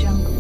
Jungle.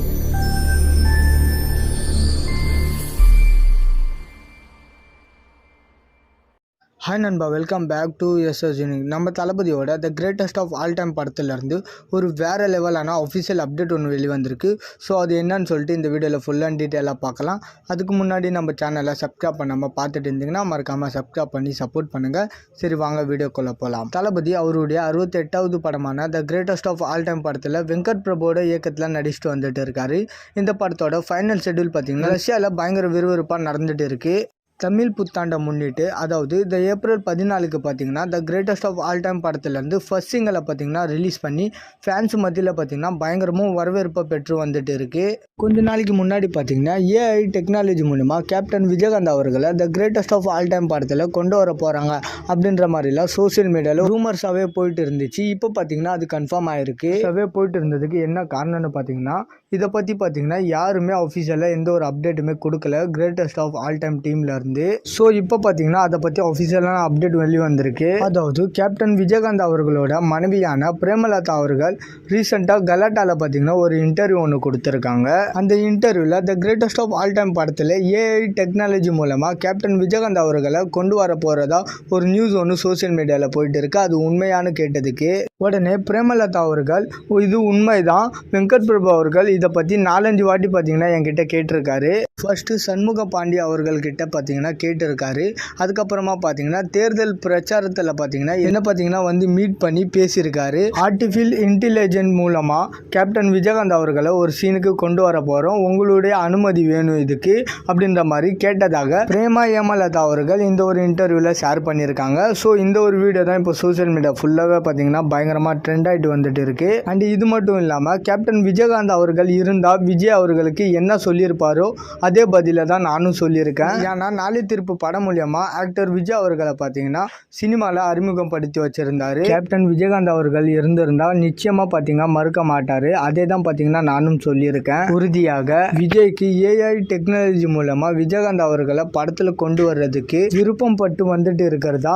Hi நண்பா, welcome back to SS Unique. நம்ம தளபதியோட the greatest of all time படத்துலேருந்து ஒரு வேறு லெவலான அஃபிஷியல் அப்டேட் ஒன்று வெளிவந்திருக்கு. ஸோ அது என்னன்னு சொல்லிட்டு இந்த வீடியோவில் ஃபுல் அண்ட் டீட்டெயிலாக பார்க்கலாம். அதுக்கு முன்னாடி நம்ம சேனலை சப்ஸ்கிரைப் பண்ணாமல் பார்த்துட்டு இருந்தீங்கன்னா மறக்காமல் சப்ஸ்கிரைப் பண்ணி சப்போர்ட் பண்ணுங்கள். சரி வாங்க வீடியோக்குள்ளே போகலாம். தளபதி அவருடைய 68வது படமான the greatest of all time படத்தில் வெங்கட் பிரபுவோட இயக்கத்தில் நடிச்சுட்டு வந்துட்டு இருக்காரு. இந்த படத்தோட ஃபைனல் ஷெட்யூல் பார்த்திங்கன்னா ரஷ்யாவில் பயங்கர விறுவிறுப்பாக நடந்துகிட்டு இருக்குது. தமிழ் புத்தாண்டை முன்னிட்டு, அதாவது இந்த ஏப்ரல் 14க்கு பார்த்தீங்கன்னா the greatest of all time படத்துலேருந்து ஃபர்ஸ்ட் சிங்கலை பார்த்தீங்கன்னா ரிலீஸ் பண்ணி ஃபேன்ஸ் மத்தியில் பார்த்தீங்கன்னா பயங்கரமும் வரவேற்பை பெற்று வந்துட்டு இருக்குது. கொஞ்ச நாளைக்கு முன்னாடி பார்த்தீங்கன்னா ஏஐ டெக்னாலஜி மூலிமா கேப்டன் விஜயகாந்த் அவர்களை the greatest of all time படத்தில் கொண்டு வர போகிறாங்க அப்படின்ற மாதிரிலாம் சோசியல் மீடியாவில் ரூமர்ஸாகவே போயிட்டு இருந்துச்சு. இப்போ பார்த்தீங்கன்னா அது கன்ஃபார்ம் ஆகிருக்கு. போயிட்டு இருந்ததுக்கு என்ன காரணம்னு பார்த்தீங்கன்னா, இதை பற்றி பார்த்தீங்கன்னா யாருமே அஃபிஷியலாக எந்த ஒரு அப்டேட்டுமே கொடுக்கல கிரேட்டஸ்ட் ஆஃப் ஆல் டைம் டீமில் இருந்து. ஸோ இப்போ பார்த்தீங்கன்னா அதை பற்றி அஃபிஷியலான அப்டேட் வெளியே வந்திருக்கு. அதாவது கேப்டன் விஜயகாந்த் அவர்களோட மனைவியான பிரேமலதா அவர்கள் ரீசெண்டாக கலாட்டாவில் பார்த்தீங்கன்னா ஒரு இன்டர்வியூ ஒன்று கொடுத்துருக்காங்க. அந்த இன்டர்வியூவில் the greatest of all time படத்தில் ஏஐ டெக்னாலஜி மூலமாக கேப்டன் விஜயகாந்த் அவர்களை கொண்டு வர போகிறதா ஒரு நியூஸ் ஒன்று சோசியல் மீடியாவில் போயிட்டு இருக்கு. அது உண்மையானு கேட்டதுக்கு உடனே பிரேமலதா அவர்கள் இது உண்மைதான், வெங்கட் பிரபு அவர்கள் இதை பற்றி 4-5 வாட்டி பார்த்தீங்கன்னா என்கிட்ட கேட்டிருக்காரு. ஃபர்ஸ்ட்டு சண்முக பாண்டி அவர்கள்கிட்ட பார்த்தீங்கன்னா கேட்டிருக்காரு. அதுக்கப்புறமா பார்த்தீங்கன்னா தேர்தல் பிரச்சாரத்தில் பார்த்தீங்கன்னா வந்து மீட் பண்ணி பேசியிருக்காரு. ஆர்டிஃபிஷியல் இன்டெலிஜென்ஸ் மூலமாக கேப்டன் விஜயகாந்த் அவர்களை ஒரு சீனுக்கு கொண்டு வர போகிறோம், உங்களுடைய அனுமதி வேணும் இதுக்கு அப்படின்ற மாதிரி கேட்டதாக பிரேமா ஏமலதா அவர்கள் இந்த ஒரு இன்டர்வியூவில் ஷேர் பண்ணியிருக்காங்க. ஸோ இந்த ஒரு வீடியோ தான் இப்போ சோசியல் மீடியா ஃபுல்லாகவே பார்த்தீங்கன்னா பயங்கரமாக ட்ரெண்ட் ஆகிட்டு வந்துட்டு இருக்கு. அண்ட் இது மட்டும் இல்லாமல் கேப்டன் விஜயகாந்த் அவர்கள் இருந்தால் விஜய் அவர்களுக்கு என்ன சொல்லியிருப்பாரோ அதே பதில தான் நானும் சொல்லியிருக்கேன். ஏன்னா நாளை தீர்ப்பு படம் மூலியமா ஆக்டர் விஜய் அவர்களை பார்த்தீங்கன்னா சினிமாவில் அறிமுகப்படுத்தி வச்சிருந்தாரு. கேப்டன் விஜயகாந்த் அவர்கள் இருந்திருந்தால் நிச்சயமா பார்த்தீங்கன்னா மறுக்க மாட்டாரு. அதே தான் பார்த்தீங்கன்னா நானும் சொல்லியிருக்கேன். உறுதியாக விஜய்க்கு ஏஐ டெக்னாலஜி மூலமா விஜயகாந்த் அவர்களை படத்தில் கொண்டு வர்றதுக்கு விருப்பம் பட்டு வந்துட்டு இருக்கிறதா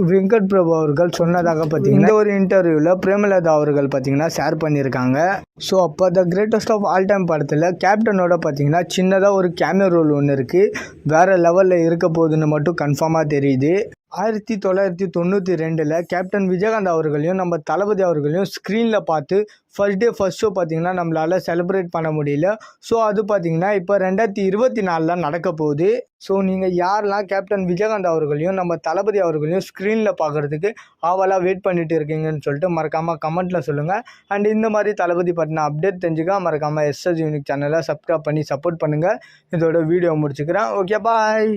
வெங்கட் பிரபு அவர்கள் சொன்னதாக பார்த்தீங்கன்னா இந்த ஒரு இன்டர்வியூவில் பிரேமலதா அவர்கள் பார்த்தீங்கன்னா ஷேர் பண்ணியிருக்காங்க. ஸோ அப்போ the greatest of all time படத்தில் கேப்டனோட பார்த்தீங்கன்னா சின்னதாக ஒரு கேமியோ ரோல் ஒன்று இருக்குது. வேறு லெவலில் இருக்க போகுதுன்னு மட்டும் கன்ஃபார்மாக தெரியுது. 1992 கேப்டன் விஜயகாந்த் அவர்களையும் நம்ம தளபதி அவர்களையும் ஸ்க்ரீனில் பார்த்து ஃபர்ஸ்ட் ஷோ பார்த்தீங்கன்னா நம்மளால் செலிப்ரேட் பண்ண முடியல. ஸோ அது பார்த்தீங்கன்னா இப்போ 2024 நடக்க போகுது. ஸோ நீங்கள் யாரெல்லாம் கேப்டன் விஜயகாந்த் அவர்களையும் நம்ம தளபதி அவர்களையும் ஸ்க்ரீனில் பார்க்குறதுக்கு ஆவலாக வெயிட் பண்ணிட்டு இருக்கீங்கன்னு சொல்லிட்டு மறக்காமல் கமெண்ட்டில் சொல்லுங்கள். அண்ட் இந்த மாதிரி தளபதி பற்றின அப்டேட் தெரிஞ்சுக்க மறக்காமல் எஸ்எஸ் யூனிக் சேனலை சப்ஸ்கிரைப் பண்ணி சப்போர்ட் பண்ணுங்கள். இதோட வீடியோ முடிச்சுக்கிறேன். ஓகே, பாய்.